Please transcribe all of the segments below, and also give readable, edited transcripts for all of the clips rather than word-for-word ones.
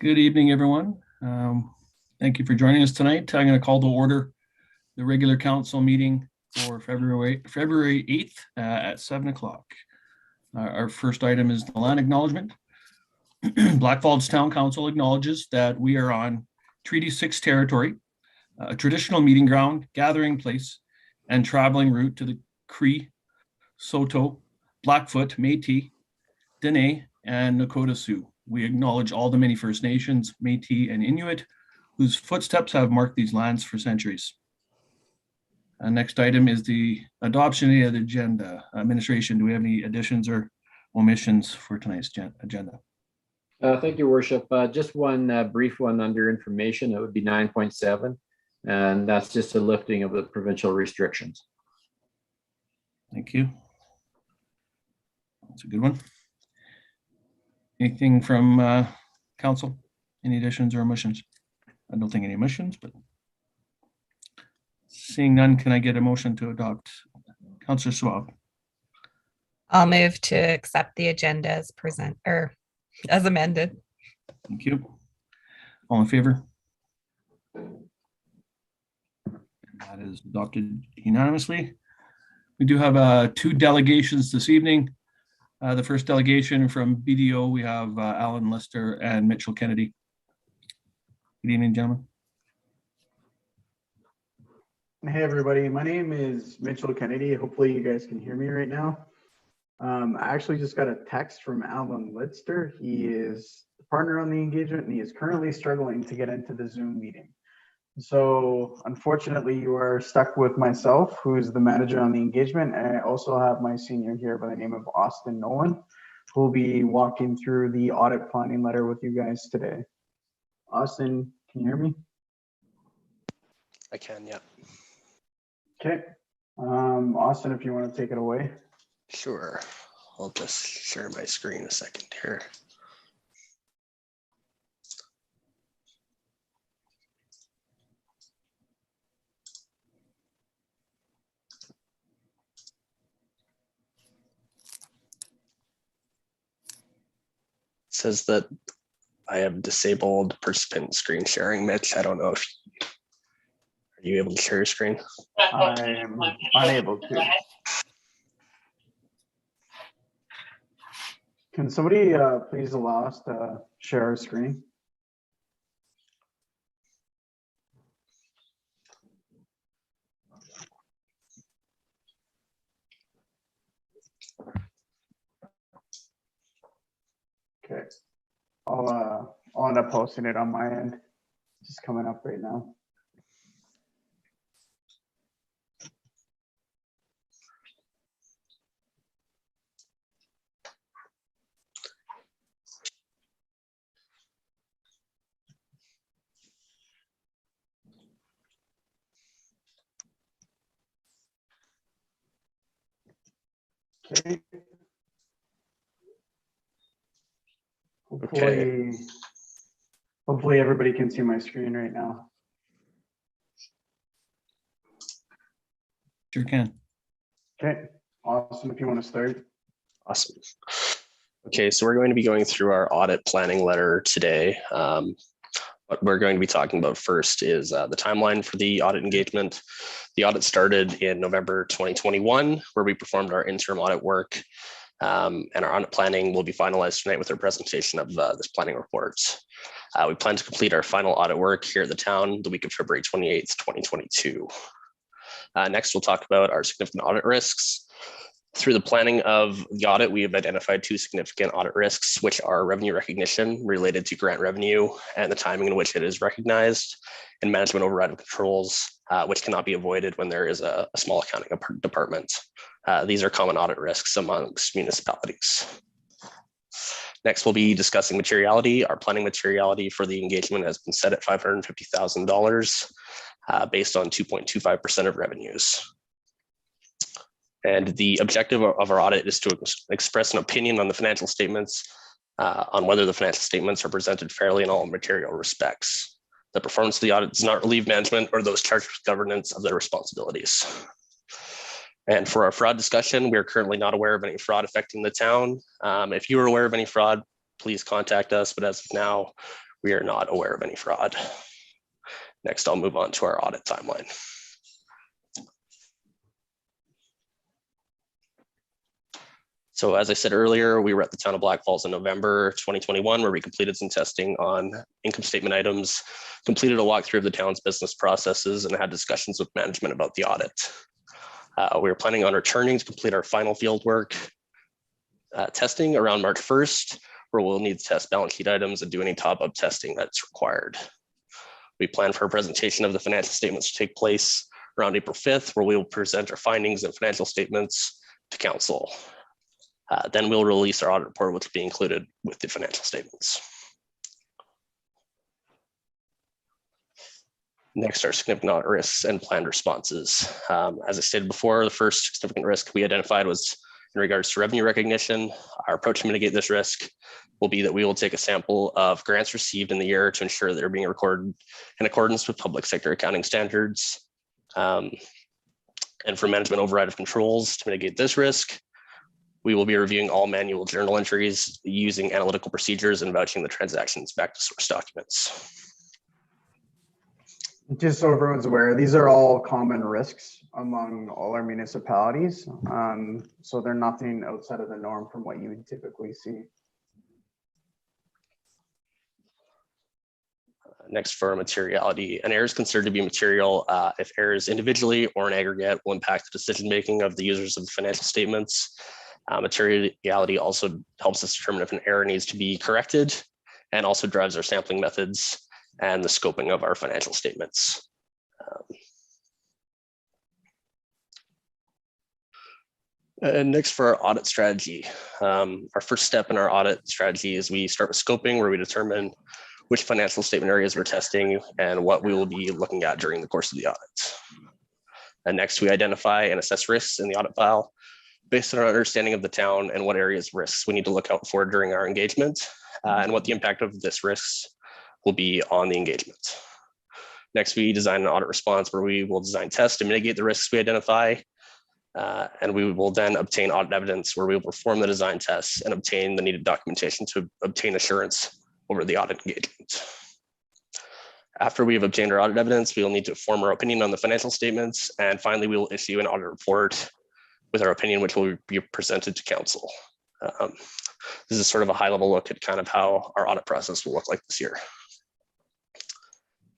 Good evening, everyone. Thank you for joining us tonight. I'm going to call to order the regular council meeting for February 8th at 7 o'clock. Our first item is the land acknowledgement. Blackfalds Town Council acknowledges that we are on Treaty 6 territory, a traditional meeting ground, gathering place, and traveling route to the Cree, Saulteaux, Blackfoot, Métis, Dene, and Nakota Sioux. We acknowledge all the many First Nations, Métis, and Inuit whose footsteps have marked these lands for centuries. Next item is the adoption of the agenda. Administration, do we have any additions or omissions for tonight's agenda? Thank you, Worship. Just one brief one under information. It would be 9.7, and that's just a lifting of the provincial restrictions. Thank you. That's a good one. Anything from council? Any additions or omissions? I don't think any omissions, but seeing none, can I get a motion to adopt? Councillor Swab. I'll move to accept the agenda as as amended. Thank you. All in favor? That is adopted unanimously. We do have two delegations this evening. The first delegation from BDO, we have Alan Lester and Mitchell Kennedy. Good evening, gentlemen. Hey, everybody. My name is Mitchell Kennedy. Hopefully you guys can hear me right now. I actually just got a text from Alan Lidster. He is the partner on the engagement, and he is currently struggling to get into the Zoom meeting. So unfortunately, you are stuck with myself, who is the manager on the engagement. And I also have my senior here by the name of Austin Nolan, who will be walking through the audit planning letter with you guys today. Austin, can you hear me? I can, yeah. Okay. Austin, if you want to take it away. Sure. I'll just share my screen a second here. It says that I have disabled participant screen sharing. Mitch, I don't know if are you able to share your screen? I am unable to. Can somebody please allow us to share our screen? Okay, I'll end up posting it on my end. It's just coming up right now. Okay. Hopefully everybody can see my screen right now. Sure can. Okay, awesome. If you want to start. Awesome. Okay, so we're going to be going through our audit planning letter today. What we're going to be talking about first is the timeline for the audit engagement. The audit started in November 2021, where we performed our interim audit work. And our audit planning will be finalized tonight with our presentation of this planning report. We plan to complete our final audit work here at the town the week of February 28th, 2022. Next, we'll talk about our significant audit risks. Through the planning of the audit, we have identified two significant audit risks, which are revenue recognition related to grant revenue and the timing in which it is recognized, and management override of controls, which cannot be avoided when there is a small accounting department. These are common audit risks amongst municipalities. Next, we'll be discussing materiality. Our planning materiality for the engagement has been set at $550,000 based on 2.25% of revenues. And the objective of our audit is to express an opinion on the financial statements, on whether the financial statements are presented fairly in all material respects. The performance of the audit does not relieve management or those charged with governance of their responsibilities. And for our fraud discussion, we are currently not aware of any fraud affecting the town. If you are aware of any fraud, please contact us. But as of now, We are not aware of any fraud. Next, I'll move on to our audit timeline. So as I said earlier, we were at the town of Blackfalds in November 2021, where we completed some testing on income statement items, completed a walkthrough of the town's business processes, and had discussions with management about the audit. We were planning on returning to complete our final field work testing around March 1st, where we'll need to test balance sheet items and do any top-up testing that's required. We plan for a presentation of the financial statements to take place around April 5th, where we will present our findings and financial statements to council. Then we'll release our audit report, which will be included with the financial statements. Next are significant audit risks and planned responses. As I stated before, the first significant risk we identified was in regards to revenue recognition. Our approach to mitigate this risk will be that we will take a sample of grants received in the year to ensure they're being recorded in accordance with public sector accounting standards. And for management override of controls to mitigate this risk, we will be reviewing all manual journal entries using analytical procedures and vouching the transactions back to source documents. Just so everyone's aware, these are all common risks among all our municipalities. So they're nothing outside of the norm from what you would typically see. Next, for materiality, an error is considered to be material if errors individually or in aggregate will impact the decision-making of the users of the financial statements. Materiality also helps us determine if an error needs to be corrected, and also drives our sampling methods and the scoping of our financial statements. And next, for our audit strategy. Our first step in our audit strategy is we start with scoping, where we determine which financial statement areas we're testing and what we will be looking at during the course of the audit. And next, we identify and assess risks in the audit file based on our understanding of the town and what areas of risks we need to look out for during our engagement, and what the impact of this risks will be on the engagement. Next, we design an audit response where we will design tests to mitigate the risks we identify, and we will then obtain audit evidence where we will perform the design tests and obtain the needed documentation to obtain assurance over the audit engagement. After we have obtained our audit evidence, we will need to form our opinion on the financial statements, and finally, we will issue an audit report with our opinion, which will be presented to council. This is sort of a high-level look at kind of how our audit process will look like this year.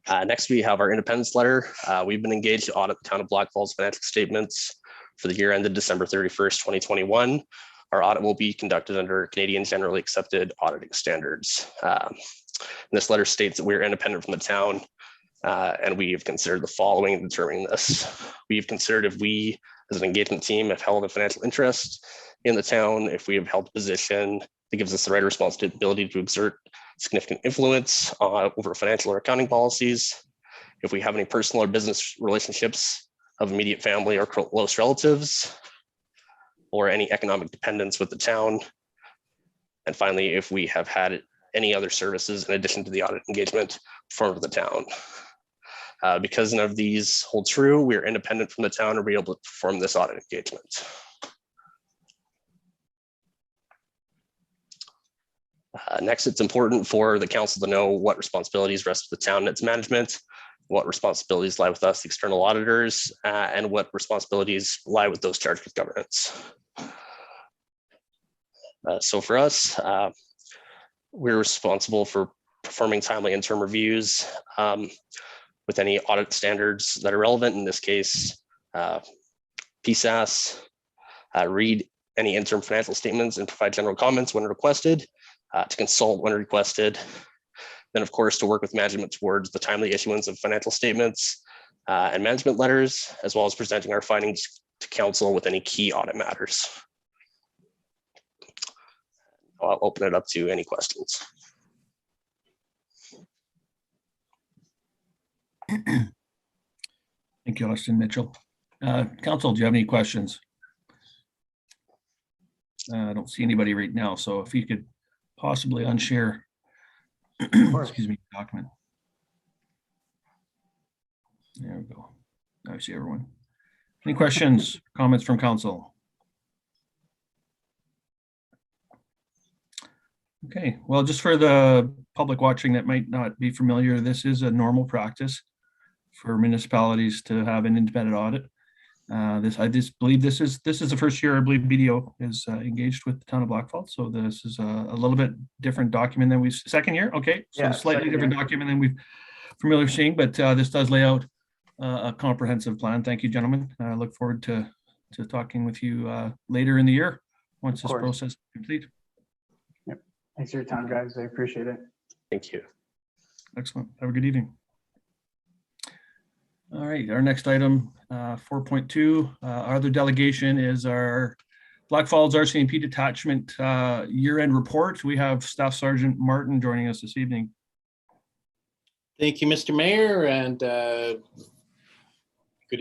Next, we have our independence letter. We've been engaged to audit the town of Blackfalds financial statements for the year ended December 31st, 2021. Our audit will be conducted under Canadian generally accepted auditing standards. This letter states that we are independent from the town, and we have considered the following in determining this. We've considered if we, as an engagement team, have held a financial interest in the town, if we have held a position that gives us the right responsibility to exert significant influence over financial or accounting policies, if we have any personal or business relationships of immediate family or close relatives, or any economic dependence with the town. And finally, if we have had any other services in addition to the audit engagement performed with the town. Because none of these hold true, we are independent from the town and be able to perform this audit engagement. Next, it's important for the council to know what responsibilities rest with the town and its management, what responsibilities lie with us, the external auditors, and what responsibilities lie with those charged with governance. So for us, we're responsible for performing timely interim reviews with any audit standards that are relevant. In this case, PSAS, read any interim financial statements and provide general comments when requested, to consult when requested, then of course to work with management towards the timely issuance of financial statements and management letters, as well as presenting our findings to council with any key audit matters. I'll open it up to any questions. Thank you, Austin Mitchell. Council, do you have any questions? I don't see anybody right now, so if you could possibly unshare, excuse me, document. There we go. I see everyone. Any questions, comments from council? Okay, well, just for the public watching that might not be familiar, this is a normal practice for municipalities to have an independent audit. I just believe this is the first year I believe BDO is engaged with the town of Blackfalds. So this is a little bit different document than we've second year. Okay, so Yeah, slightly second different year. document than we've familiar seeing, but this does lay out a comprehensive plan. Thank you, gentlemen. I look forward to talking with you later in the year once Of this course. process is complete. Thanks for your time, guys. I appreciate it. Thank you. Excellent. Have a good evening. All right, our next item, 4.2, our other delegation is our Blackfalds RCMP detachment year-end report. We have Staff Sergeant Martin joining us this evening. Thank you, Mr. Mayor, and good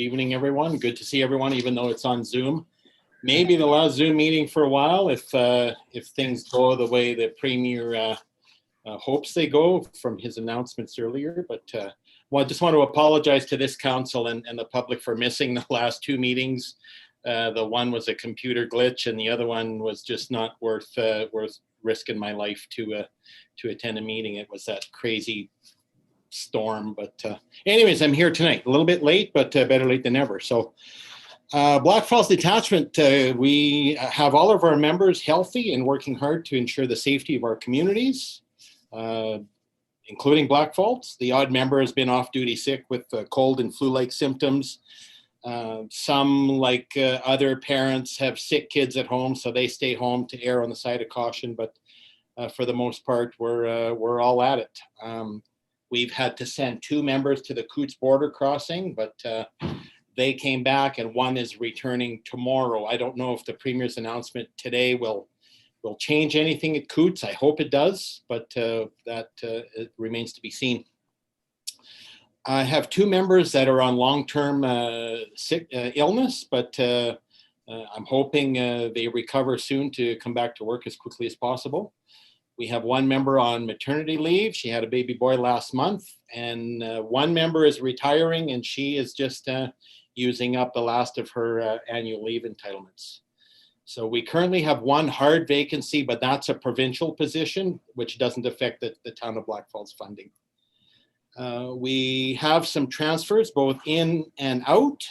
evening, everyone. Good to see everyone, even though it's on Zoom. Maybe the last Zoom meeting for a while, if things go the way the Premier hopes they go from his announcements earlier. But well, I just want to apologize to this council and the public for missing the last two meetings. The one was a computer glitch, and the other one was just not worth risking my life to attend a meeting. It was that crazy storm. But anyways, I'm here tonight, a little bit late, but better late than never. So Blackfalds Detachment, we have all of our members healthy and working hard to ensure the safety of our communities, including Blackfalds. The odd member has been off duty sick with cold and flu-like symptoms. Some, like other parents, have sick kids at home, so they stay home to err on the side of caution. But for the most part, we're all at it. We've had to send 2 members to the Coots border crossing, but they came back, and one is returning tomorrow. I don't know if the Premier's announcement today will change anything at Coots. I hope it does, but that it remains to be seen. I have 2 members that are on long-term illness, but I'm hoping they recover soon to come back to work as quickly as possible. We have 1 member on maternity leave. She had a baby boy last month, and 1 member is retiring, and she is just using up the last of her annual leave entitlements. So we currently have 1 hard vacancy, but that's a provincial position, which doesn't affect the town of Blackfalds funding. We have some transfers both in and out.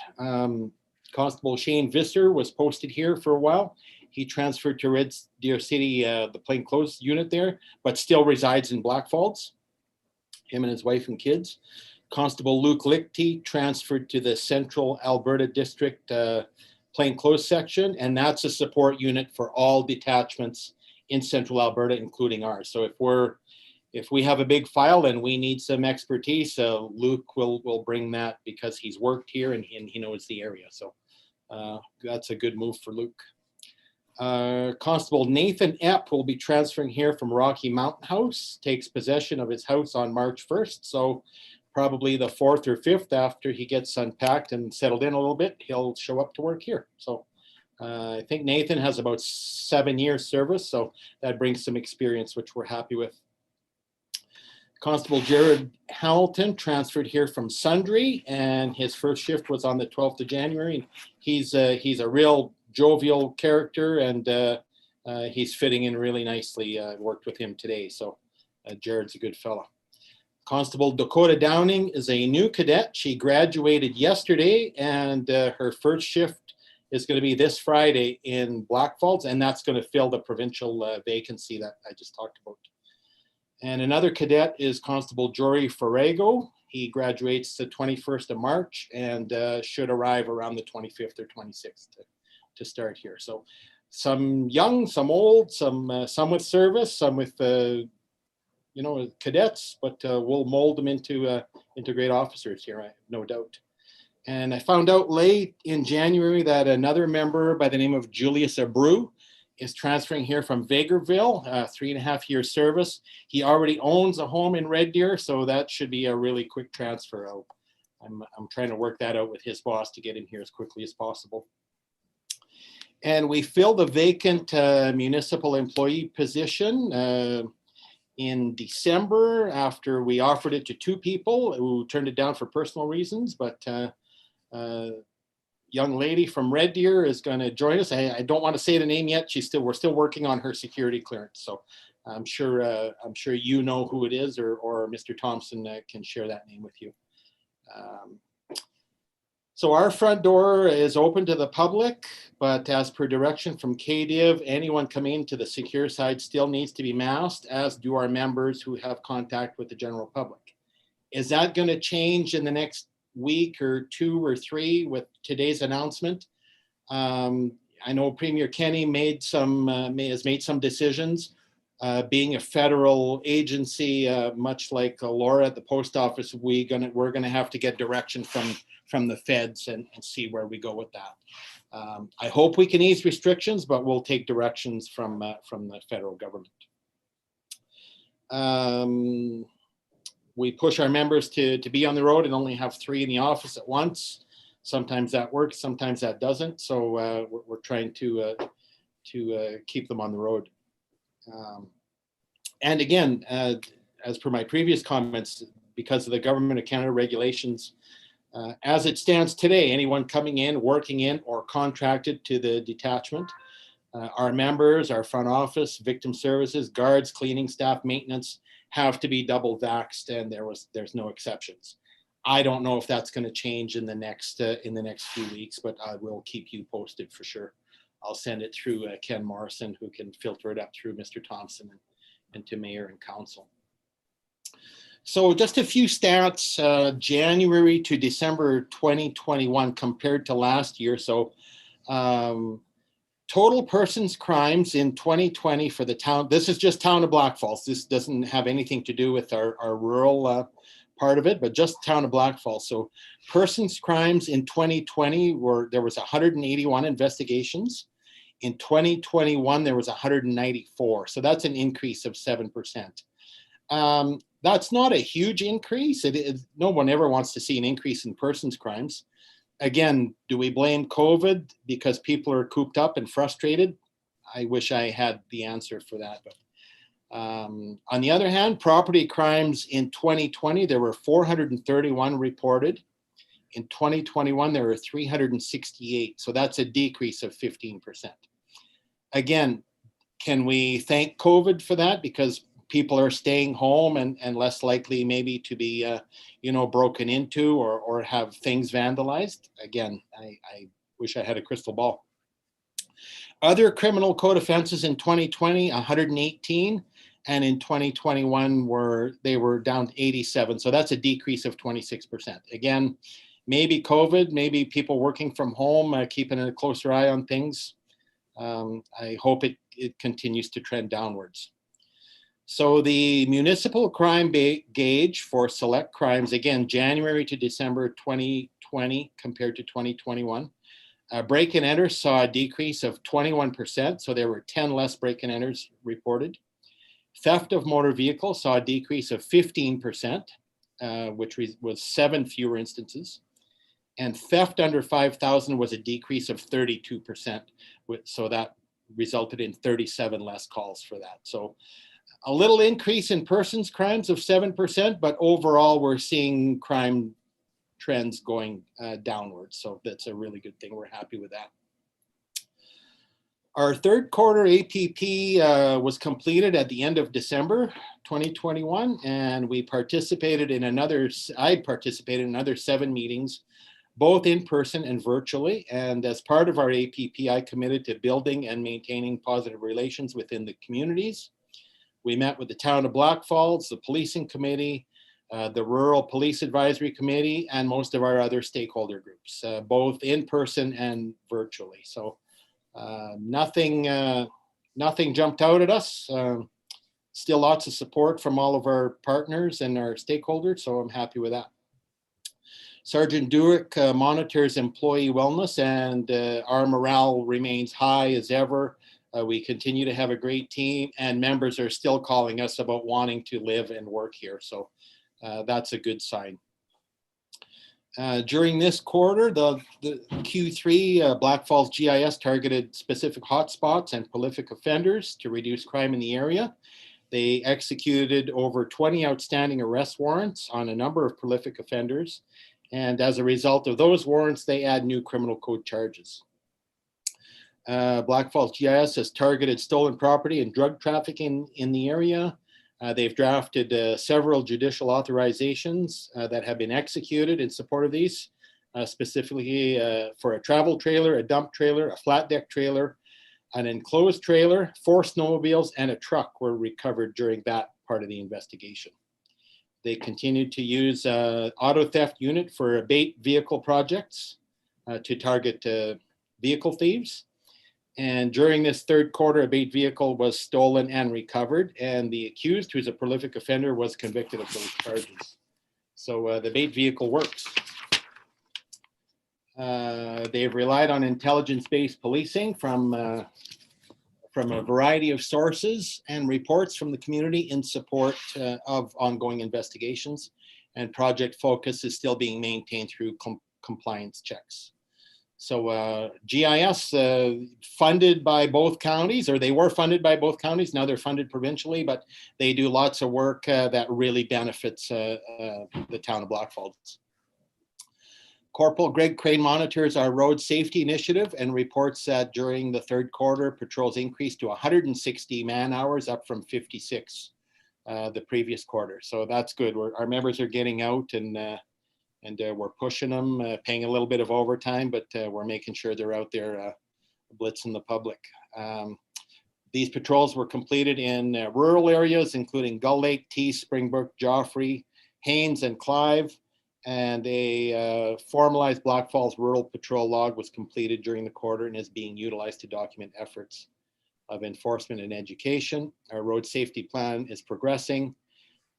Constable Shane Visser was posted here for a while. He transferred to Red Deer City, the plainclothes unit there, but still resides in Blackfalds, him and his wife and kids. Constable Luke Lichty transferred to the Central Alberta District plainclothes section, and that's a support unit for all detachments in Central Alberta, including ours. So if we have a big file and we need some expertise, Luke will bring that because he's worked here and he knows the area. So that's a good move for Luke. Constable Nathan Epp will be transferring here from Rocky Mountain House, takes possession of his house on March 1st. So probably the 4th or 5th after he gets unpacked and settled in a little bit, he'll show up to work here. So I think Nathan has about 7 years service, so that brings some experience, which we're happy with. Constable Jared Hamilton transferred here from Sundre, and his first shift was on the 12th of January. He's a real jovial character, and he's fitting in really nicely. I worked with him today, so Jared's a good fella. Constable Dakota Downing is a new cadet. She graduated yesterday, and her first shift is going to be this Friday in Blackfalds, and that's going to fill the provincial vacancy that I just talked about. And another cadet is Constable Jory Ferrago. He graduates the 21st of March and should arrive around the 25th or 26th to start here. So some young, some old, some with service, some with cadets, but we'll mold them into great officers here, I have no doubt. And I found out late in January that another member by the name of Julius Abreu is transferring here from Vegreville, 3.5 year service. He already owns a home in Red Deer, so that should be a really quick transfer out. I'm trying to work that out with his boss to get him here as quickly as possible. And we filled a vacant municipal employee position in December after we offered it to 2 people who turned it down for personal reasons, but young lady from Red Deer is going to join us. I don't want to say the name yet. We're still working on her security clearance. So I'm sure you know who it is, or Mr. Thompson can share that name with you. So our front door is open to the public, but as per direction from KDIV, anyone coming into the secure side still needs to be masked, as do our members who have contact with the general public. Is that going to change in the next week or 2 or 3 with today's announcement? I know Premier Kenny has made some decisions. Being a federal agency, much like Laura at the post office, we're gonna have to get direction from the feds and see where we go with that. I hope we can ease restrictions, but we'll take directions from the federal government. We push our members to be on the road and only have 3 in the office at once. Sometimes that works, sometimes that doesn't. So we're trying to keep them on the road. And again, as per my previous comments, because of the Government of Canada regulations, as it stands today, anyone coming in, working in, or contracted to the detachment, our members, our front office, victim services, guards, cleaning staff, maintenance, have to be double vaxxed, and there's no exceptions. I don't know if that's going to change in the next few weeks, but I will keep you posted for sure. I'll send it through Ken Morrison, who can filter it up through Mr. Thompson and to Mayor and Council. So just a few stats, January to December 2021 compared to last year. So total persons crimes in 2020 for the town, this is just town of Blackfalds. This doesn't have anything to do with our rural part of it, but just town of Blackfalds. So persons crimes in 2020 there was 181 investigations. In 2021, there was 194. So that's an increase of 7%. That's not a huge increase. No one ever wants to see an increase in persons crimes. Again, do we blame COVID because people are cooped up and frustrated? I wish I had the answer for that. But on the other hand, property crimes in 2020, there were 431 reported. In 2021, there were 368. So that's a decrease of 15%. Again, can we thank COVID for that? Because people are staying home and less likely maybe to be, broken into or have things vandalized. Again, I wish I had a crystal ball. Other criminal code offenses in 2020, 118, and in 2021 they were down to 87. So that's a decrease of 26%. Again, maybe COVID, maybe people working from home, keeping a closer eye on things. I hope it continues to trend downwards. So the municipal crime gauge for select crimes, again, January to December 2020 compared to 2021. Break and enters saw a decrease of 21%, so there were 10 less break and enters reported. Theft of motor vehicles saw a decrease of 15%, which was 7 fewer instances. And theft under 5,000 was a decrease of 32%, so that resulted in 37 less calls for that. So a little increase in persons crimes of 7%, but overall we're seeing crime trends going downwards. So that's a really good thing. We're happy with that. Our third quarter APP was completed at the end of December 2021, and I participated in another 7 meetings, both in person and virtually. And as part of our APP, I committed to building and maintaining positive relations within the communities. We met with the town of Blackfalds, the policing committee, the Rural Police Advisory Committee, and most of our other stakeholder groups, both in person and virtually. So nothing jumped out at us. Still lots of support from all of our partners and our stakeholders, so I'm happy with that. Sergeant Durick monitors employee wellness, and our morale remains high as ever. We continue to have a great team, and members are still calling us about wanting to live and work here. So that's a good sign. During this quarter, the Q3, Blackfalds GIS targeted specific hotspots and prolific offenders to reduce crime in the area. They executed over 20 outstanding arrest warrants on a number of prolific offenders. And as a result of those warrants, they add new criminal code charges. Blackfalds GIS has targeted stolen property and drug trafficking in the area. They've drafted several judicial authorizations that have been executed in support of these, specifically for a travel trailer, a dump trailer, a flat deck trailer, an enclosed trailer, 4 snowmobiles, and a truck were recovered during that part of the investigation. They continued to use auto theft unit for abate vehicle projects to target vehicle thieves. And during this third quarter, a abate vehicle was stolen and recovered, and the accused, who's a prolific offender, was convicted of those charges. So the abate vehicle works. They've relied on intelligence-based policing from a variety of sources and reports from the community in support of ongoing investigations. And project focus is still being maintained through compliance checks. So GIS funded by both counties, or they were funded by both counties. Now they're funded provincially, but they do lots of work that really benefits the town of Blackfalds. Corporal Greg Crane monitors our road safety initiative and reports that during the third quarter, patrols increased to 160 man hours, up from 56 the previous quarter. So that's good. Our members are getting out and we're pushing them, paying a little bit of overtime, but we're making sure they're out there blitzing the public. These patrols were completed in rural areas, including Gull Lake, Tees, Springbrook, Joffrey, Haines, and Clive. And a formalized Blackfalds rural patrol log was completed during the quarter and is being utilized to document efforts of enforcement and education. Our road safety plan is progressing.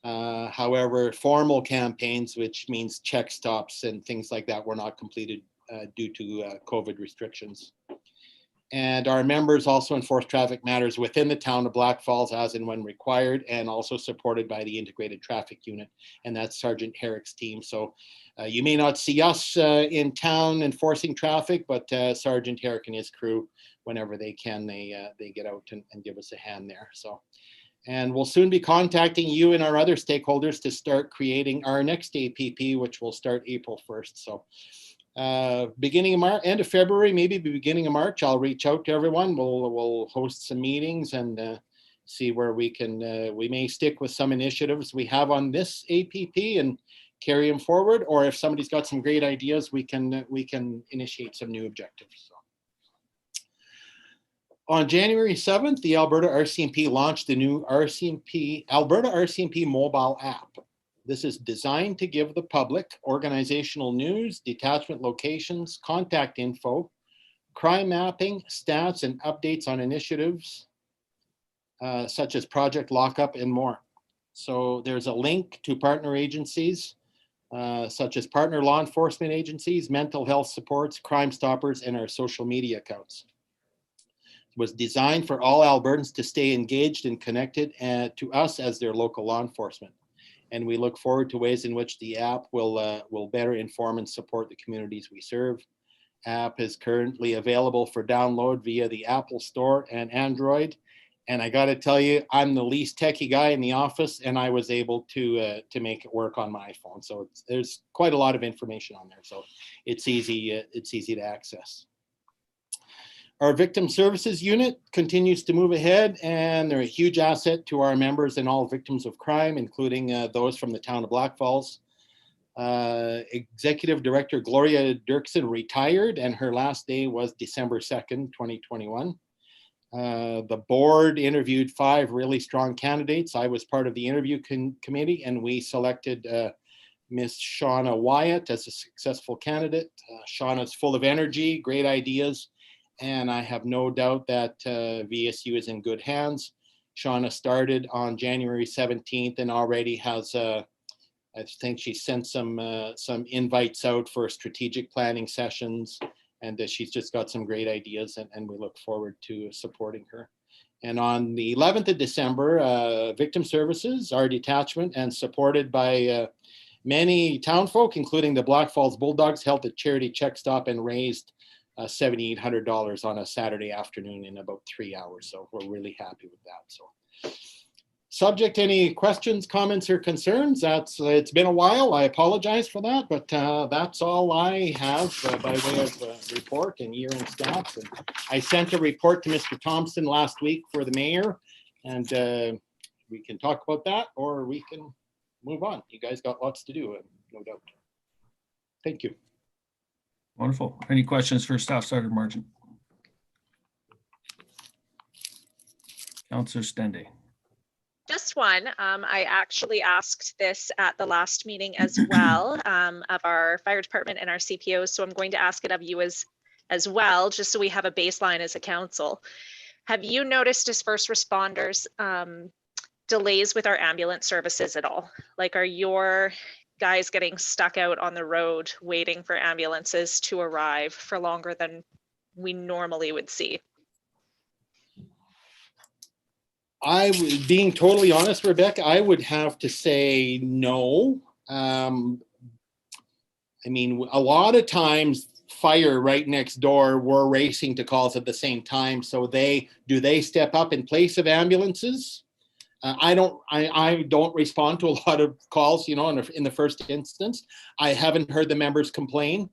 However, formal campaigns, which means check stops and things like that, were not completed due to COVID restrictions. And our members also enforce traffic matters within the town of Blackfalds as and when required, and also supported by the integrated traffic unit, and that's Sergeant Herrick's team. So you may not see us in town enforcing traffic, but Sergeant Herrick and his crew, whenever they can, they get out and give us a hand there. So, and we'll soon be contacting you and our other stakeholders to start creating our next APP, which will start April 1st. So beginning of March, end of February, maybe beginning of March, I'll reach out to everyone. We'll host some meetings and see where we can, we may stick with some initiatives we have on this APP and carry them forward. Or if somebody's got some great ideas, we can initiate some new objectives. So. On January 7th, the Alberta RCMP launched the new Alberta RCMP mobile app. This is designed to give the public organizational news, detachment locations, contact info, crime mapping, stats, and updates on initiatives such as Project Lockup and more. So there's a link to partner agencies such as partner law enforcement agencies, mental health supports, Crime Stoppers, and our social media accounts. It was designed for all Albertans to stay engaged and connected to us as their local law enforcement. And we look forward to ways in which the app will better inform and support the communities we serve. App is currently available for download via the Apple Store and Android. And I got to tell you, I'm the least techie guy in the office, and I was able to make it work on my phone. So there's quite a lot of information on there. So it's easy to access. Our victim services unit continues to move ahead, and they're a huge asset to our members and all victims of crime, including those from the town of Blackfalds. Executive Director Gloria Dirksen retired, and her last day was December 2nd, 2021. The board interviewed 5 really strong candidates. I was part of the interview committee, and we selected Miss Shauna Wyatt as a successful candidate. Shauna's full of energy, great ideas, and I have no doubt that VSU is in good hands. Shauna started on January 17th and already has, I think she sent some invites out for strategic planning sessions, and she's just got some great ideas, and we look forward to supporting her. And on the 11th of December, Victim Services, our detachment, and supported by many townfolk, including the Blackfalds Bulldogs, held a charity check stop and raised $7,800 on a Saturday afternoon in about 3 hours. So we're really happy with that. subject to any questions, comments, or concerns, it's been a while. I apologize for that, but that's all I have by way of report and year-end stats. And I sent a report to Mr. Thompson last week for the mayor, and we can talk about that, or we can move on. You guys got lots to do, no doubt. Thank you. Wonderful. Any questions for Staff Sergeant Margin? Councillor Stende. Just one. I actually asked this at the last meeting as well of our fire department and our CPOs. So I'm going to ask it of you as well, just so we have a baseline as a council. Have you noticed as first responders delays with our ambulance services at all? Like, are your guys getting stuck out on the road waiting for ambulances to arrive for longer than we normally would see? Being totally honest, Rebecca, I would have to say no. I mean, a lot of times fire right next door, we're racing to calls at the same time. So do they step up in place of ambulances? I don't respond to a lot of calls, you know, in the first instance. I haven't heard the members complain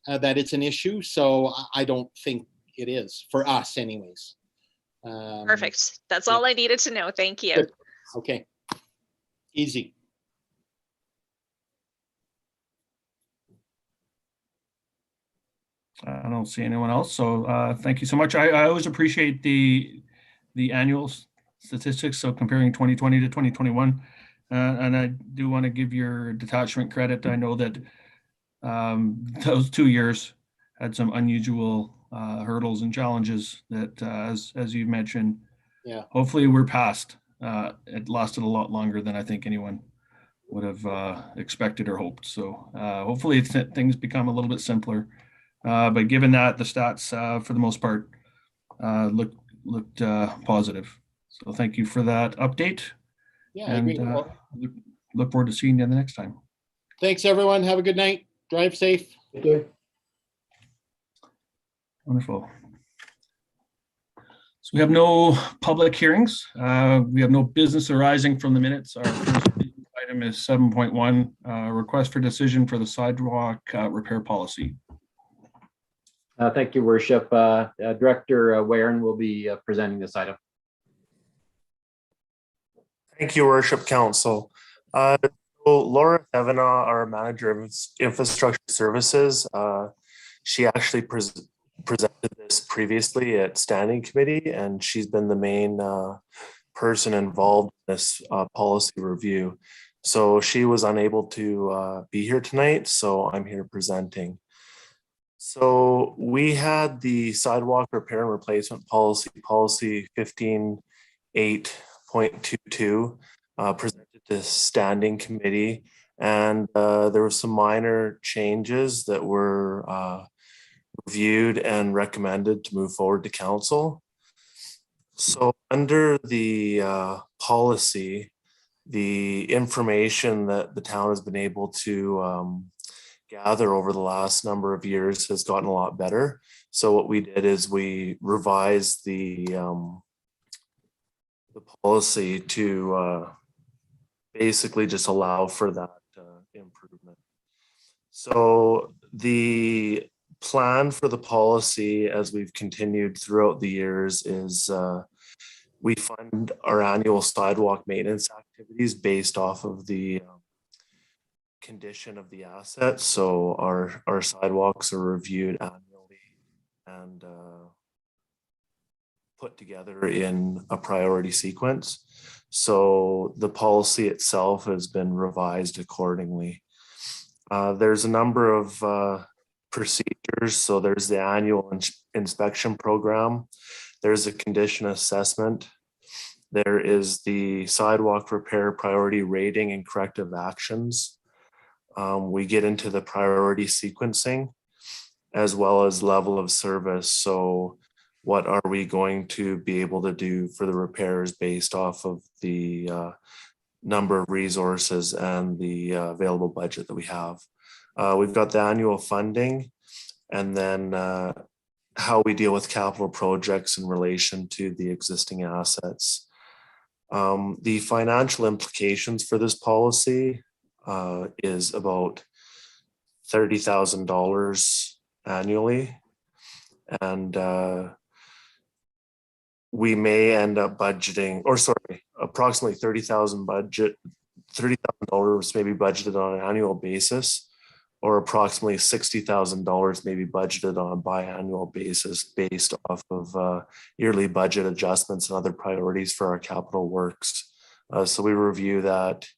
that it's an issue. So I don't think it is, for us anyways. Perfect. That's all I needed to know. Thank you. Good. Okay. Easy. I don't see anyone else. So thank you so much. I always appreciate the annual statistics. So comparing 2020 to 2021. And I do want to give your detachment credit. I know that those 2 years had some unusual hurdles and challenges that, as you mentioned, yeah, hopefully we're past. It lasted a lot longer than I think anyone would have expected or hoped. So hopefully things become a little bit simpler. But given that, the stats for the most part looked positive. So thank you for that update. Yeah, and I agree. Look forward to seeing you the next time. Thanks, everyone. Have a good night. Drive safe. Okay. Wonderful. So we have no public hearings. We have no business arising from the minutes. Our first item is 7.1, request for decision for the sidewalk repair policy. Thank you, Worship. Director Warren will be presenting this item. Thank you, Worship Council. So Laura Thevena, our Manager of Infrastructure Services, she actually presented this previously at Standing Committee, and she's been the main person involved in this policy review. So she was unable to be here tonight, so I'm here presenting. So we had the sidewalk repair and replacement policy 15.8.22 presented to Standing Committee, and there were some minor changes that were reviewed and recommended to move forward to council. So under the policy, the information that the town has been able to gather over the last number of years has gotten a lot better. So what we did is we revised the policy to basically just allow for that improvement. So the plan for the policy, as we've continued throughout the years, is we fund our annual sidewalk maintenance activities based off of the condition of the asset. So our sidewalks are reviewed annually and put together in a priority sequence. So the policy itself has been revised accordingly. There's a number of procedures. So there's the annual inspection program. There's a condition assessment. There is the sidewalk repair priority rating and corrective actions. We get into the priority sequencing as well as level of service. So what are we going to be able to do for the repairs based off of the number of resources and the available budget that we have. We've got the annual funding, and then how we deal with capital projects in relation to the existing assets. The financial implications for this policy is about $30,000 annually. And we may end up budgeting, or sorry, approximately $30,000 may be budgeted on an annual basis, or approximately $60,000 may be budgeted on a biannual basis based off of yearly budget adjustments and other priorities for our capital works. So we review that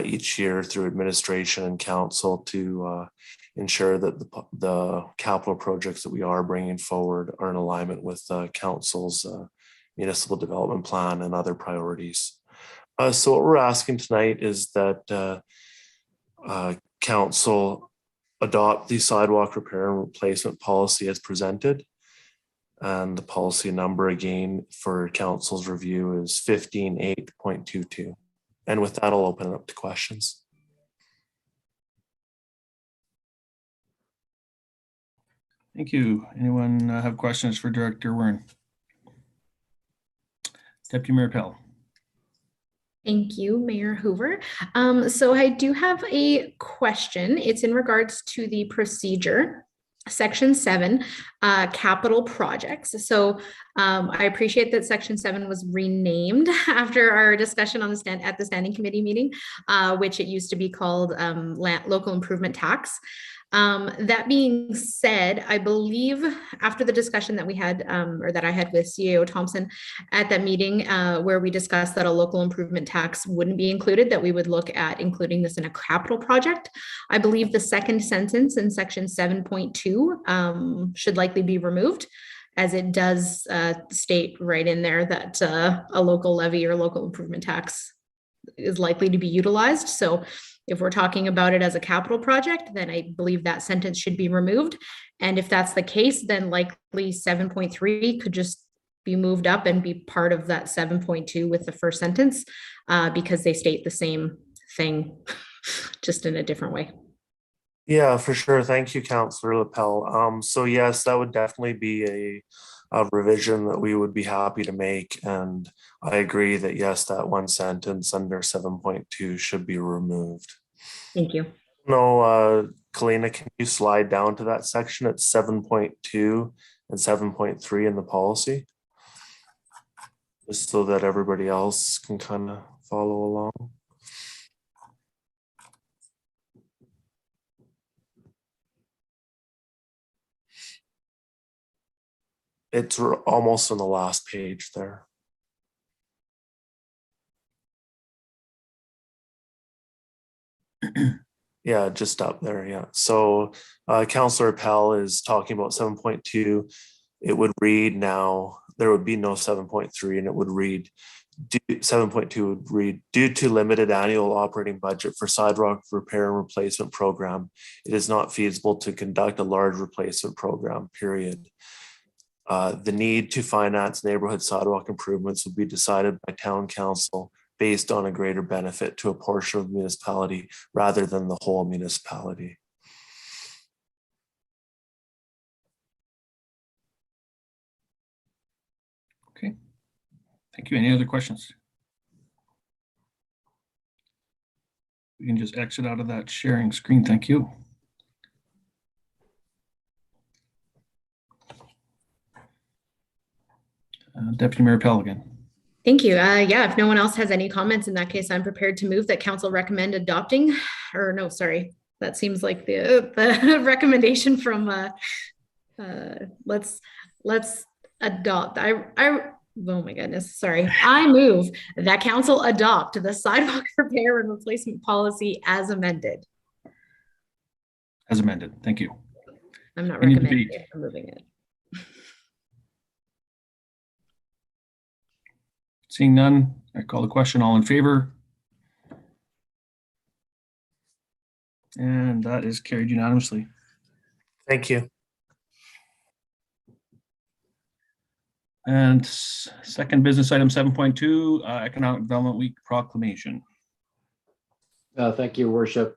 each year through administration and council to ensure that the capital projects that we are bringing forward are in alignment with council's municipal development plan and other priorities. So what we're asking tonight is that council adopt the sidewalk repair and replacement policy as presented. And the policy number again for council's review is 15.8.22. And with that, I'll open it up to questions. Thank you. Anyone have questions for Director Wern? Deputy Mayor Pell. Thank you, Mayor Hoover. So I do have a question. It's in regards to the procedure, Section 7, capital projects. So I appreciate that Section 7 was renamed after our discussion on at the standing committee meeting, which it used to be called local improvement tax. That being said, I believe after the discussion that we had, or that I had with CAO Thompson at that meeting, where we discussed that a local improvement tax wouldn't be included, that we would look at including this in a capital project. I believe the second sentence in Section 7.2 should likely be removed, as it does state right in there that a local levy or local improvement tax is likely to be utilized. So if we're talking about it as a capital project, then I believe that sentence should be removed. And if that's the case, then likely 7.3 could just be moved up and be part of that 7.2 with the first sentence, because they state the same thing, just in a different way. Yeah, for sure. Thank you, Councillor Lapel. So yes, that would definitely be a revision that we would be happy to make. And I agree that yes, that one sentence under 7.2 should be removed. Thank you. No, Kalina, can you slide down to that section? It's 7.2 and 7.3 in the policy, just so that everybody else can kind of follow along. It's almost on the last page there. Yeah, just up there. Yeah. So Councillor Pell is talking about 7.2. It would read now, there would be no 7.3, and it would read 7.2 would read, due to limited annual operating budget for sidewalk repair and replacement program, it is not feasible to conduct a large replacement program, period. The need to finance neighborhood sidewalk improvements will be decided by town council based on a greater benefit to a portion of the municipality rather than the whole municipality. Okay, thank you. Any other questions? We can just exit out of that sharing screen. Thank you. Deputy Mayor Pell again. Thank you. Yeah, if no one else has any comments, in that case, I'm prepared to move that council recommend adopting, or no, sorry, that seems like the recommendation from let's adopt. Oh my goodness, sorry. I move that council adopt the sidewalk repair and replacement policy as amended. As amended. Thank you. I'm not Any recommending debate? it, I'm moving it. Seeing none, I call the question. All in favor? And that is carried unanimously. Thank you. And second business item 7.2, Economic Development Week proclamation. Thank you, Worship.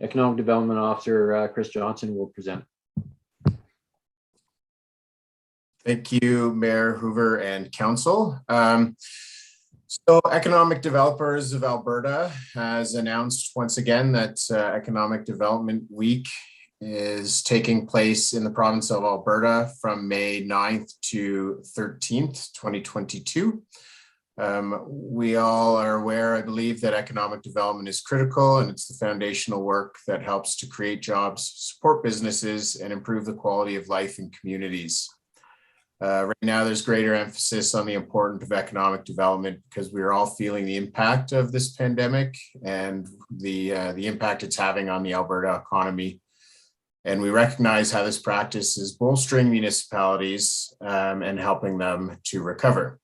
Economic Development Officer Chris Johnson will present. Thank you, Mayor Hoover and Council. So Economic Developers of Alberta has announced once again that Economic Development Week is taking place in the province of Alberta from May 9th to 13th, 2022. We all are aware, I believe, that economic development is critical, and it's the foundational work that helps to create jobs, support businesses, and improve the quality of life in communities. Right now, there's greater emphasis on the importance of economic development because we are all feeling the impact of this pandemic and the impact it's having on the Alberta economy. And we recognize how this practice is bolstering municipalities and helping them to recover.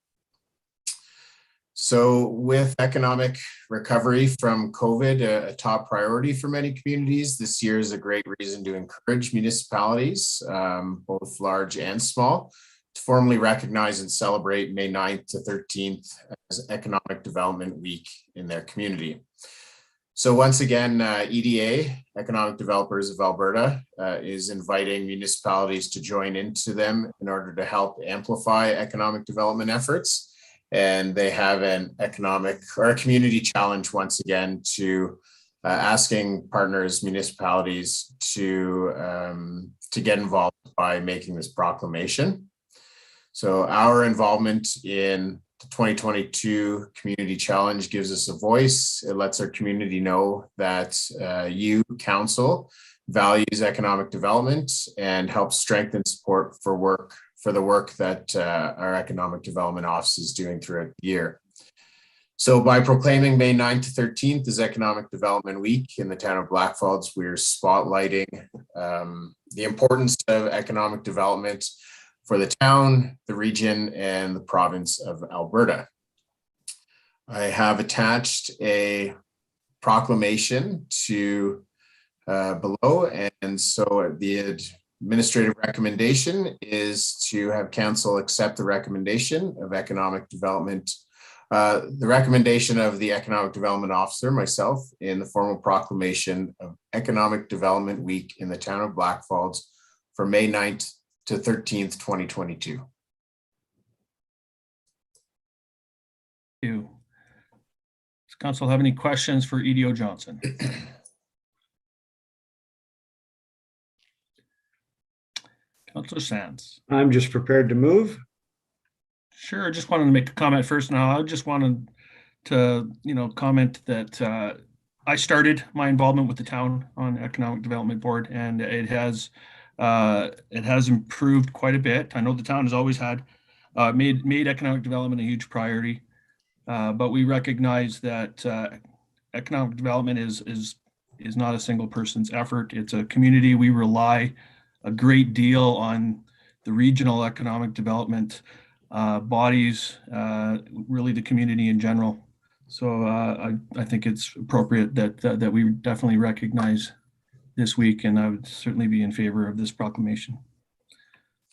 So with economic recovery from COVID a top priority for many communities, this year is a great reason to encourage municipalities, both large and small, to formally recognize and celebrate May 9th to 13th as Economic Development Week in their community. So once again, EDA, Economic Developers of Alberta, is inviting municipalities to join into them in order to help amplify economic development efforts. And they have an economic or a community challenge once again to asking partners, municipalities to get involved by making this proclamation. So our involvement in the 2022 Community Challenge gives us a voice. It lets our community know that you, Council, values economic development and helps strengthen support for the work that our Economic Development Office is doing throughout the year. So by proclaiming May 9th to 13th as Economic Development Week in the town of Blackfalds, we're spotlighting the importance of economic development for the town, the region, and the province of Alberta. I have attached a proclamation to below, and so the administrative recommendation is to have council accept the recommendation of economic development, the recommendation of the Economic Development Officer, myself, in the formal proclamation of Economic Development Week in the town of Blackfalds for May 9th to 13th, 2022. Thank you. Does council have any questions for EDO Johnson? Councillor Sands. I'm just prepared to move. Sure, I just wanted to make a comment first now. I just wanted to, comment that I started my involvement with the town on Economic Development Board, and it has improved quite a bit. I know the town has always had made economic development a huge priority, but we recognize that economic development is not a single person's effort. It's a community. We rely a great deal on the regional economic development bodies, really the community in general. So I think it's appropriate that we definitely recognize this week, and I would certainly be in favor of this proclamation.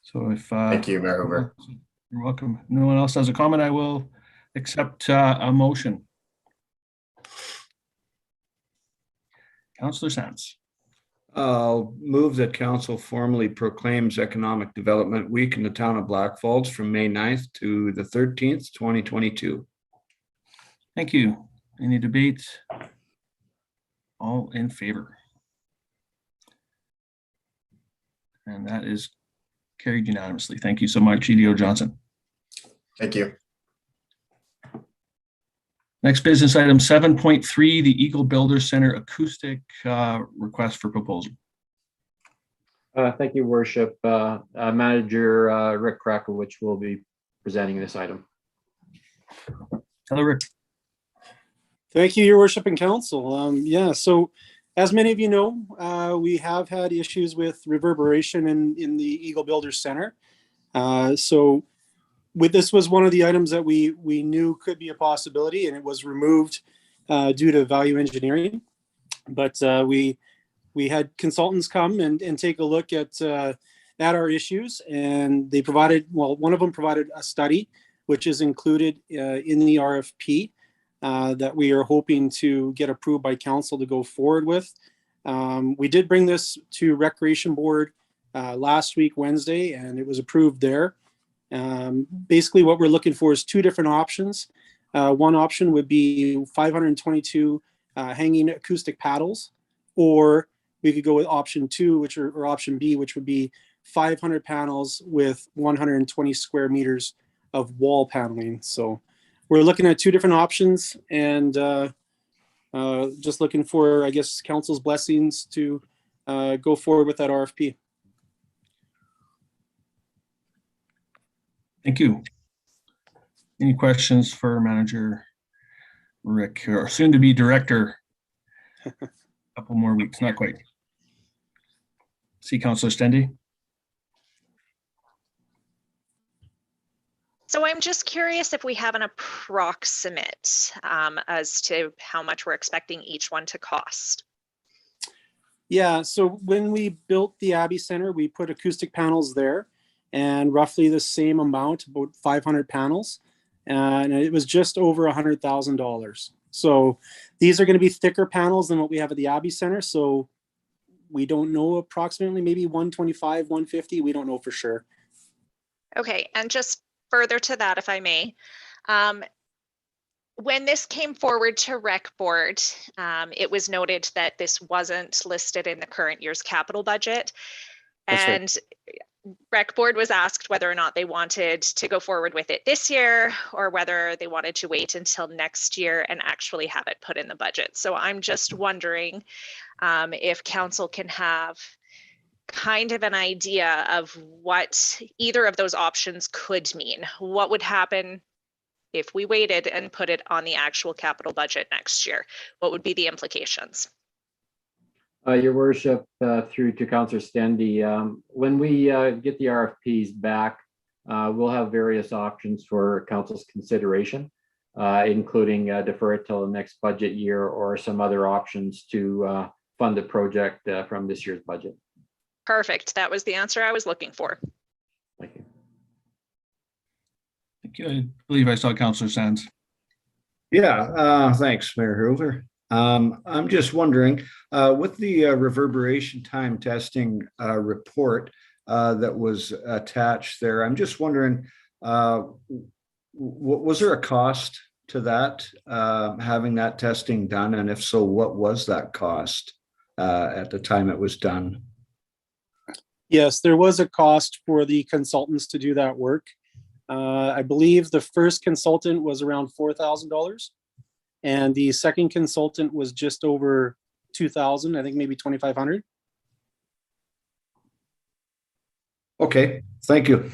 So if thank you, Mayor Hoover. You're welcome. No one else has a comment, I will accept a motion. Councillor Sands. I'll move that council formally proclaims Economic Development Week in the town of Blackfalds from May 9th to the 13th, 2022. Thank you. Any debate? All in favor? And that is carried unanimously. Thank you so much, EDO Johnson. Thank you. Next business item 7.3, the Eagle Builder Center acoustic request for proposal. Thank you, Worship. Manager Rick Krakowicz will be presenting this item. Hello, Rick. Thank you, Your Worship and Council. So as many of you know, we have had issues with reverberation in the Eagle Builder Center. So this was one of the items that we knew could be a possibility, and it was removed due to value engineering. But we had consultants come and take a look at our issues, and they provided, one of them provided a study, which is included in the RFP that we are hoping to get approved by council to go forward with. We did bring this to Recreation Board last week, Wednesday, and it was approved there. Basically what we're looking for is two different options. One option would be 522 hanging acoustic paddles, or we could go with option 2, or option B, which would be 500 panels with 120 square meters of wall paneling. So we're looking at 2 different options, and just looking for, I guess, council's blessings to go forward with that RFP. Thank you. Any questions for Manager Rick, or soon to be Director? Couple more weeks, not quite. See Councillor Stendy. So I'm just curious if we have an approximate as to how much we're expecting each one to cost. Yeah, so when we built the Abbey Center, we put acoustic panels there, and roughly the same amount, about 500 panels, and it was just over $100,000. So these are going to be thicker panels than what we have at the Abbey Center. So we don't know, approximately maybe 125, 150. We don't know for sure. Okay, and just further to that, if I may, when this came forward to Rec Board, it was noted that this wasn't listed in the current year's capital budget. That's and right. Rec Board was asked whether or not they wanted to go forward with it this year, or whether they wanted to wait until next year and actually have it put in the budget. So I'm just wondering if council can have kind of an idea of what either of those options could mean. What would happen if we waited and put it on the actual capital budget next year? What would be the implications? Your worship, through to Councillor Stendy, when we get the RFPs back, we'll have various options for council's consideration, including defer it till the next budget year, or some other options to fund the project from this year's budget. Perfect. That was the answer I was looking for. Thank you. Thank you. I believe I saw Councillor Sands. Yeah, thanks, Mayor Hoover. I'm just wondering, with the reverberation time testing report that was attached there, I'm just wondering, was there a cost to that, having that testing done? And if so, what was that cost at the time it was done? Yes, there was a cost for the consultants to do that work. I believe the first consultant was around $4,000, and the second consultant was just over 2,000, I think maybe 2,500. Okay, thank you.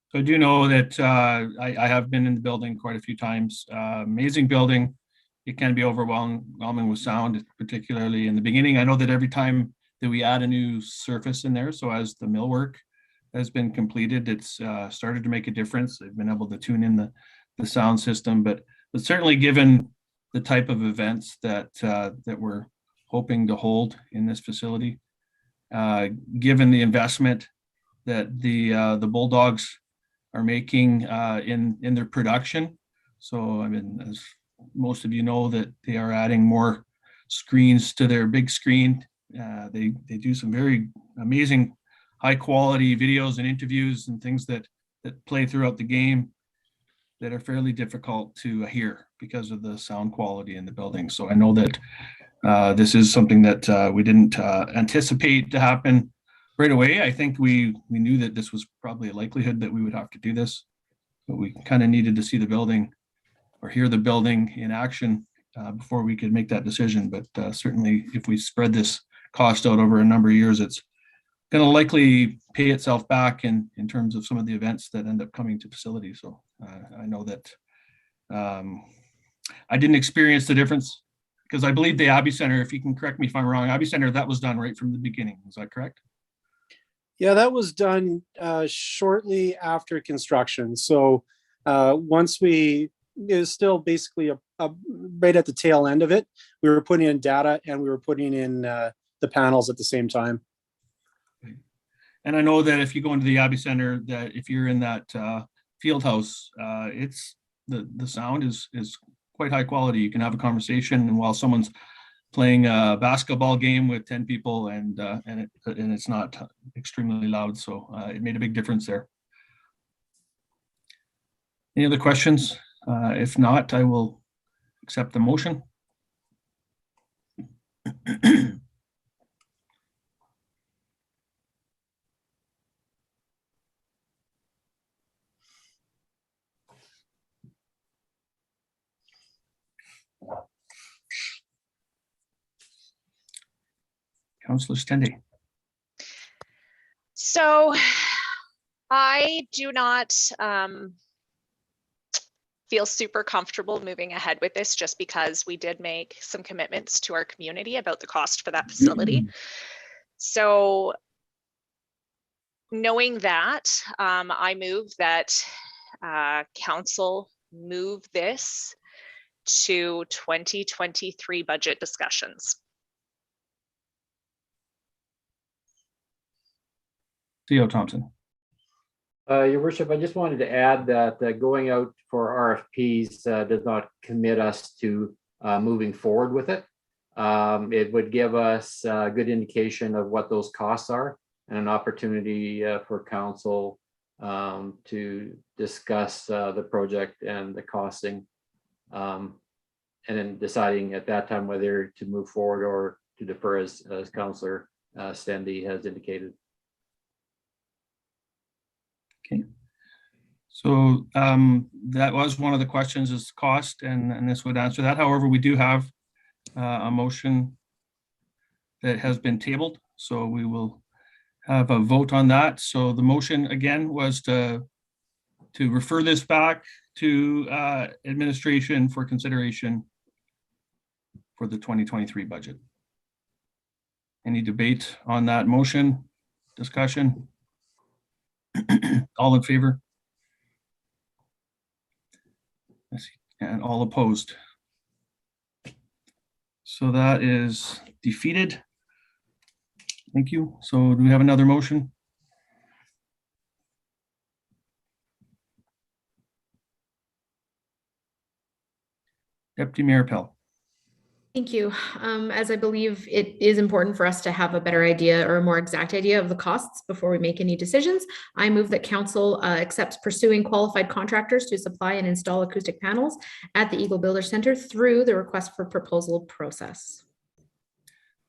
So I do know that I have been in the building quite a few times. Amazing building. It can be overwhelming with sound, particularly in the beginning. I know that every time that we add a new surface in there, so as the millwork has been completed, it's started to make a difference. They've been able to tune in the sound system, but certainly given the type of events that we're hoping to hold in this facility, given the investment that the Bulldogs are making in their production. So, I mean, as most of you know, that they are adding more screens to their big screen. They do some very amazing high quality videos and interviews and things that play throughout the game that are fairly difficult to hear because of the sound quality in the building. So I know that this is something that we didn't anticipate to happen right away. I think we knew that this was probably a likelihood that we would have to do this, but we kind of needed to see the building or hear the building in action before we could make that decision. But certainly if we spread this cost out over a number of years, it's going to likely pay itself back in terms of some of the events that end up coming to facilities. So I know that I didn't experience the difference, because I believe the Abbey Center, if you can correct me if I'm wrong, Abbey Center, that was done right from the beginning. Is that correct? Yeah, that was done shortly after construction. So once it was still basically right at the tail end of it, we were putting in data and we were putting in the panels at the same time. And I know that if you go into the Abbey Center, that if you're in that field house, it's the sound is quite high quality. You can have a conversation, and while someone's playing a basketball game with 10 people, and it's not extremely loud. So it made a big difference there. Any other questions? If not, I will accept the motion. Councillor Stende. So I do not feel super comfortable moving ahead with this, just because we did make some commitments to our community about the cost for that facility. So knowing that, I move that council move this to 2023 budget discussions. Theo Thompson. Your worship, I just wanted to add that going out for RFPs does not commit us to moving forward with it. It would give us a good indication of what those costs are, and an opportunity for council to discuss the project and the costing, and then deciding at that time whether to move forward or to defer, as Councillor Stende has indicated. Okay. So that was one of the questions, is cost, and this would answer that. However, we do have a motion that has been tabled, so we will have a vote on that. So the motion again was to refer this back to administration for consideration for the 2023 budget. Any debate on that motion? Discussion? All in favor? And all opposed? So that is defeated. Thank you. So do we have another motion? Deputy Mayor Pell. Thank you. As I believe it is important for us to have a better idea, or a more exact idea, of the costs before we make any decisions, I move that council accepts pursuing qualified contractors to supply and install acoustic panels at the Eagle Builder Center through the request for proposal process.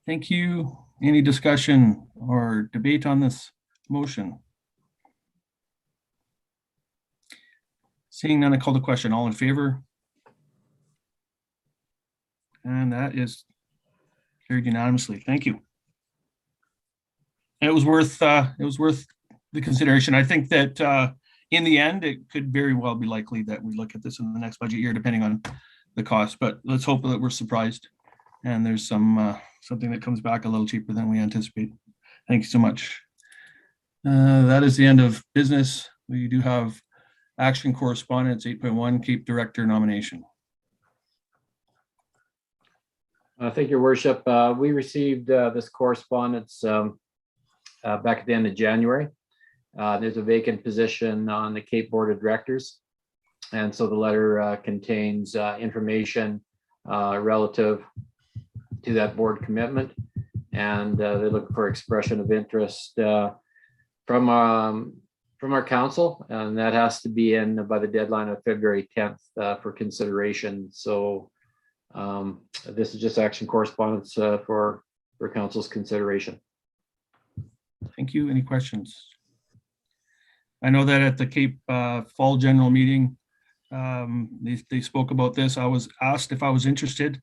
Thank you. Any discussion or debate on this motion? Seeing none, I call the question. All in favor? And that is carried unanimously. Thank you. It was worth the consideration. I think that in the end, it could very well be likely that we look at this in the next budget year, depending on the cost. But let's hope that we're surprised and there's some something that comes back a little cheaper than we anticipate. Thank you so much. That is the end of business. We do have action correspondence 8.1 CAEP Director nomination. Thank you, Worship. We received this correspondence back at the end of January. There's a vacant position on the CAEP Board of Directors. And so the letter contains information relative to that board commitment. And they look for expression of interest from our council. And that has to be in by the deadline of February 10th for consideration. So this is just action correspondence for council's consideration. Thank you. Any questions? I know that at the CAEP Fall General Meeting, they spoke about this. I was asked if I was interested.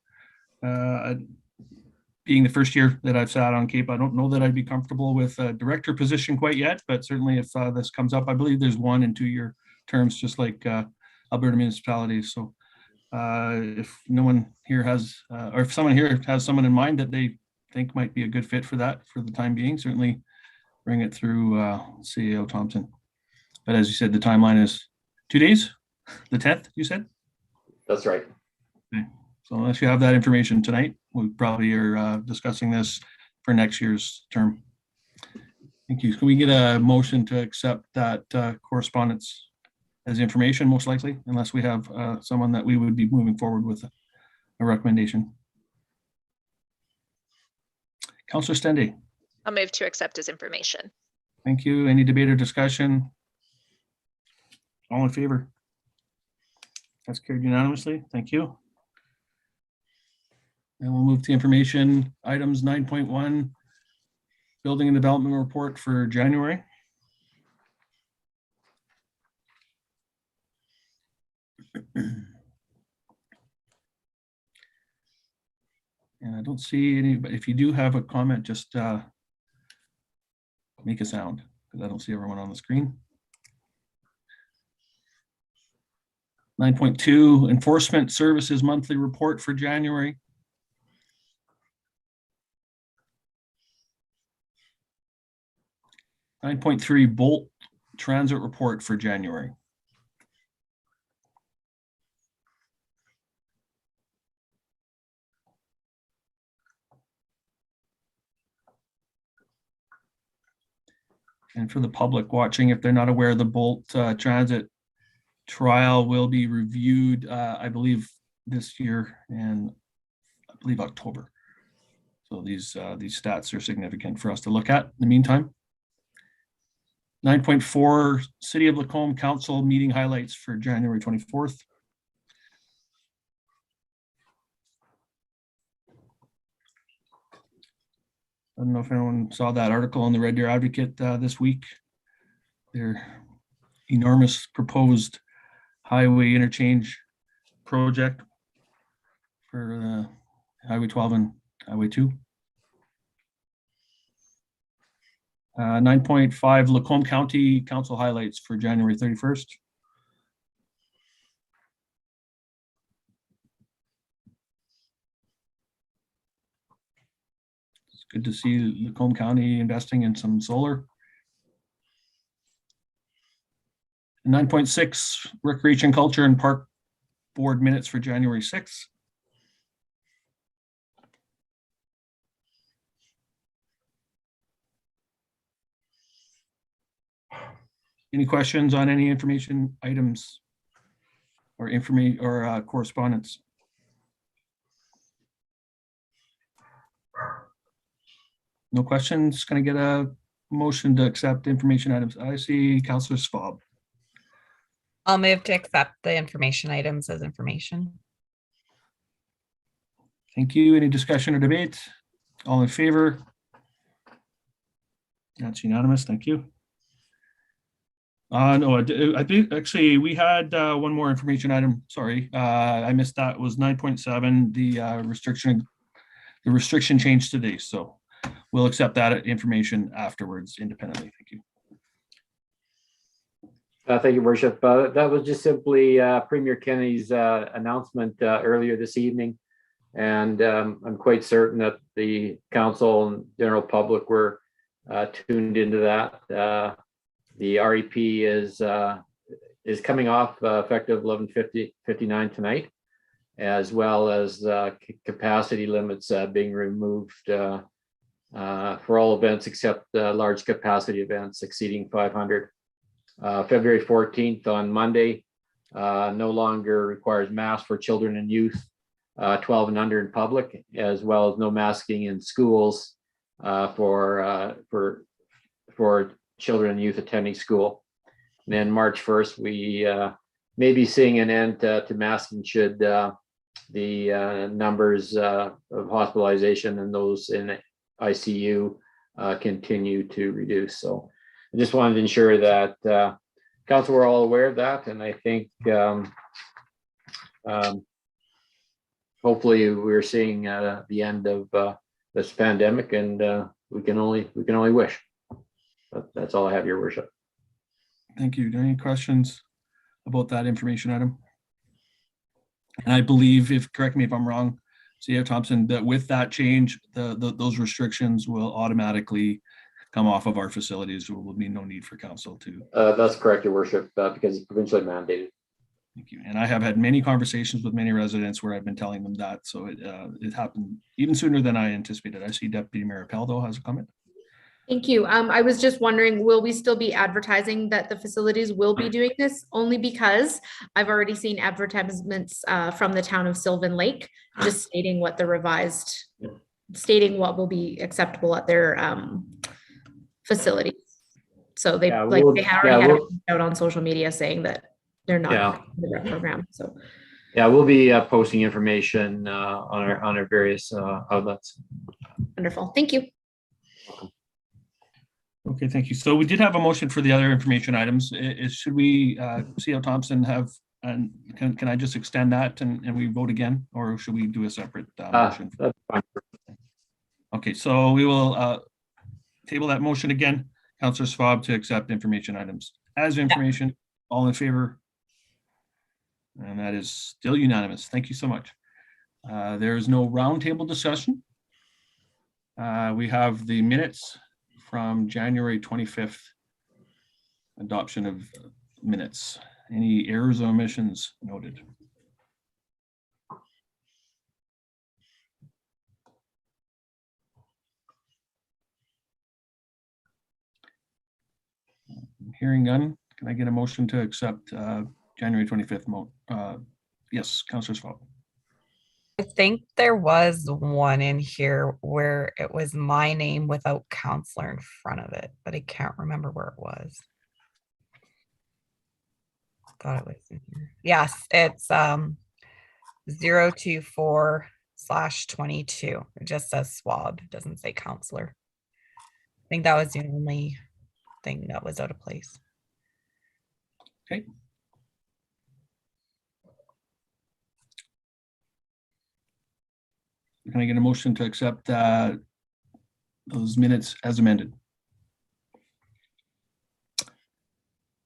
Being the first year that I've sat on CAEP, I don't know that I'd be comfortable with a director position quite yet, but certainly if this comes up, I believe there's 1 and 2 year terms, just like Alberta municipalities. So if no one here has, or if someone here has someone in mind that they think might be a good fit for that for the time being, certainly bring it through CEO Thompson. But as you said, the timeline is 2 days, the 10th, you said? That's right. Okay. So unless you have that information tonight, we probably are discussing this for next year's term. Thank you. Can we get a motion to accept that correspondence? as information, most likely, unless we have someone that we would be moving forward with a recommendation. Councillor Stendy. I'll move to accept as information. Thank you. Any debate or discussion? All in favor? That's carried unanimously. Thank you. And we'll move to information items 9.1, building and development report for January. And I don't see any, but if you do have a comment, just make a sound, because I don't see everyone on the screen. 9.2, enforcement services monthly report for January. Nine point 3, Bolt transit report for January. And for the public watching, if they're not aware, the Bolt transit trial will be reviewed, I believe, this year and I believe October. So these stats are significant for us to look at in the meantime. 9.4, City of Lacombe Council meeting highlights for January 24th. I don't know if anyone saw that article in the Red Deer Advocate this week. Their enormous proposed highway interchange project for Highway 12 and Highway 2. 9.5, Lacombe County Council highlights for January 31st. It's good to see Lacombe County investing in some solar. 9.6, Recreation, Culture, and Park Board minutes for January 6th. Any questions on any information items or information or correspondence? No questions. Can I get a motion to accept information items? I see Councillor Schwab. I'll move to accept the information items as information. Thank you. Any discussion or debate? All in favor? That's unanimous. Thank you. No, I think actually we had one more information item. Sorry, I missed that. It was 9.7, the restriction changed today. So we'll accept that information afterwards independently. Thank you. Thank you, Worship. That was just simply Premier Kennedy's announcement earlier this evening. And I'm quite certain that the council and general public were tuned into that. The REP is coming off effective 11/59 tonight, as well as capacity limits being removed for all events except large capacity events exceeding 500. February 14th on Monday no longer requires masks for children and youth 12 and under in public, as well as no masking in schools for children and youth attending school. And then March 1st, we may be seeing an end to masking should the numbers of hospitalization and those in ICU continue to reduce. So I just wanted to ensure that council were all aware of that. And I think hopefully we're seeing the end of this pandemic, and we can only wish. But that's all I have, Your Worship. Thank you. Any questions about that information item? And I believe, correct me if I'm wrong, CEO Thompson, that with that change, those restrictions will automatically come off of our facilities. There will be no need for council to. That's correct, Your Worship, because it's provincially mandated. Thank you. And I have had many conversations with many residents where I've been telling them that. So it happened even sooner than I anticipated. I see Deputy Mayor Peldo has a comment. Thank you. I was just wondering, will we still be advertising that the facilities will be doing this? Only because I've already seen advertisements from the town of Sylvan Lake, just stating what the revised, stating what will be acceptable at their facilities. So they Yeah, like we'll- they already yeah, had we'll- it out on social media saying that they're not Yeah. in the rec program. So Yeah, we'll be posting information on our various outlets. wonderful. Thank you. Okay, thank you. So we did have a motion for the other information items. Should we, C.L. Thompson have, and can I just extend that and we vote again, or should we do a separate motion? That's fine. Okay, so we will table that motion again. Councillor Schwab to accept information items as information. All in favor? And that is still unanimous. Thank you so much. There is no roundtable discussion. We have the minutes from January 25th. Adoption of minutes. Any errors or omissions noted? Hearing none, can I get a motion to accept January 25th? Yes, Councillor Schwab. I think there was one in here where it was my name without counselor in front of it, but I can't remember where it was. Thought it was in here. Yes, it's 024/22. It just says swab, it doesn't say counselor. I think that was the only thing that was out of place. Okay. Can I get a motion to accept those minutes as amended?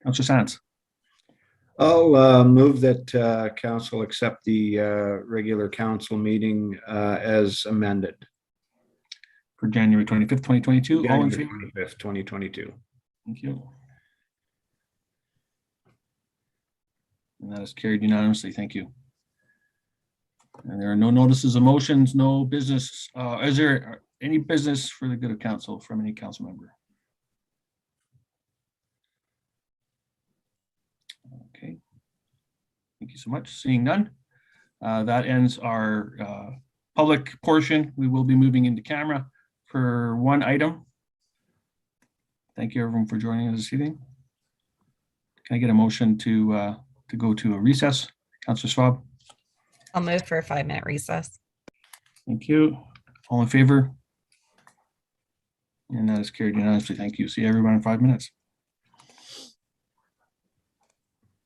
Councillor Sands. I'll move that council accept the regular council meeting as amended. For January 25th, 2022. All in January favor? 25th, 2022. Thank you. And that is carried unanimously. Thank you. And there are no notices of motions, no business. Is there any business for the good of council from any council member? Okay. Thank you so much. Seeing none, that ends our public portion. We will be moving into camera for one item. Thank you everyone for joining us this evening. Can I get a motion to go to a recess? Councillor Schwab. I'll move for a 5-minute recess. Thank you. All in favor? And that is carried unanimously. Thank you. See everyone in 5 minutes.